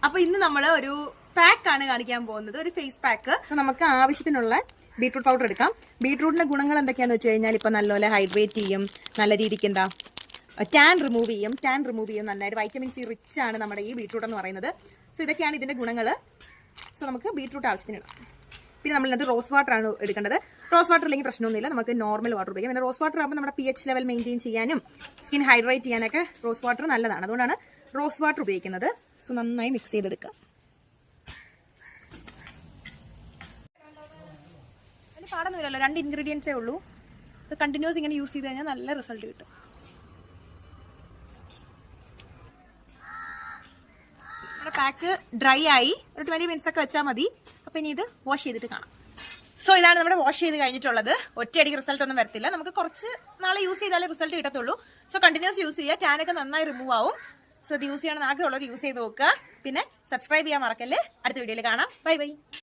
അപ്പൊ ഇന്ന് നമ്മൾ ഒരു പാക്ക് ആണ് കാണിക്കാൻ പോകുന്നത്, ഒരു ഫേസ് പാക്ക്. സോ നമുക്ക് ആവശ്യത്തിനുള്ള ബീട്രൂട്ട് പൗഡർ എടുക്കാം. ബീട്രൂട്ടിന്റെ ഗുണങ്ങൾ എന്തൊക്കെയാന്ന് വെച്ച് കഴിഞ്ഞാൽ ഇപ്പൊ നല്ലപോലെ ഹൈഡ്രേറ്റ് ചെയ്യും, നല്ല രീതിക്ക് എന്താ ടാൻ റിമൂവ് ചെയ്യും, നന്നായിട്ട്. വൈറ്റമിൻ സി റിച്ച് ആണ് നമ്മുടെ ഈ ബീട്രൂട്ട് എന്ന് പറയുന്നത്. സോ ഇതൊക്കെയാണ് ഇതിന്റെ ഗുണങ്ങൾ. സോ നമുക്ക് ബീട്രൂട്ട് ആവശ്യത്തിന് ഇടാം. പിന്നെ നമ്മൾ ഇതിനകത്ത് റോസ് വാട്ടർ ആണ് എടുക്കേണ്ടത്. റോസ് വാട്ടർ ഇല്ലെങ്കിൽ പ്രശ്നമൊന്നുമില്ല, നമുക്ക് നോർമൽ വാട്ടർ ഉപയോഗിക്കാം. പിന്നെ റോസ് വാട്ടർ ആകുമ്പോൾ നമ്മുടെ pH ലെവൽ മെയിൻറ്റെയിൻ ചെയ്യാനും സ്കിൻ ഹൈഡ്രേറ്റ് ചെയ്യാനൊക്കെ റോസ് വാട്ടർ നല്ലതാണ്. അതുകൊണ്ടാണ് റോസ് വാട്ടർ ഉപയോഗിക്കുന്നത്. സോ നന്നായി മിക്സ് ചെയ്തെടുക്കാം. അതിന് പാടൊന്നുമില്ലല്ലോ, 2 ഇൻഗ്രീഡിയൻസേ ഉള്ളൂ. ഇത് കണ്ടിന്യൂസ് ഇങ്ങനെ യൂസ് ചെയ്ത് കഴിഞ്ഞാൽ നല്ല റിസൾട്ട് കിട്ടും. നമ്മുടെ പാക്ക് ഡ്രൈ ആയി, ഒരു 20 മിനിറ്റ്സ് ഒക്കെ വെച്ചാൽ മതി. അപ്പൊ ഇനി ഇത് വാഷ് ചെയ്തിട്ട് കാണാം. സോ ഇതാണ് നമ്മുടെ വാഷ് ചെയ്ത് കഴിഞ്ഞിട്ടുള്ളത്. ഒറ്റയടിക്ക് റിസൾട്ട് ഒന്നും വരത്തില്ല, നമുക്ക് കുറച്ച് നാളെ യൂസ് ചെയ്താലേ റിസൾട്ട് കിട്ടത്തുള്ളൂ. സോ കണ്ടിന്യൂസ് യൂസ് ചെയ്യുക, ടാനൊക്കെ നന്നായി റിമൂവ് ആവും. സോ ഇത് യൂസ് ചെയ്യണമെന്ന് ആഗ്രഹമുള്ളവർ യൂസ് ചെയ്ത് നോക്കുക. പിന്നെ സബ്സ്ക്രൈബ് ചെയ്യാൻ മറക്കല്ലേ. അടുത്ത വീഡിയോയിൽ കാണാം. Bye bye.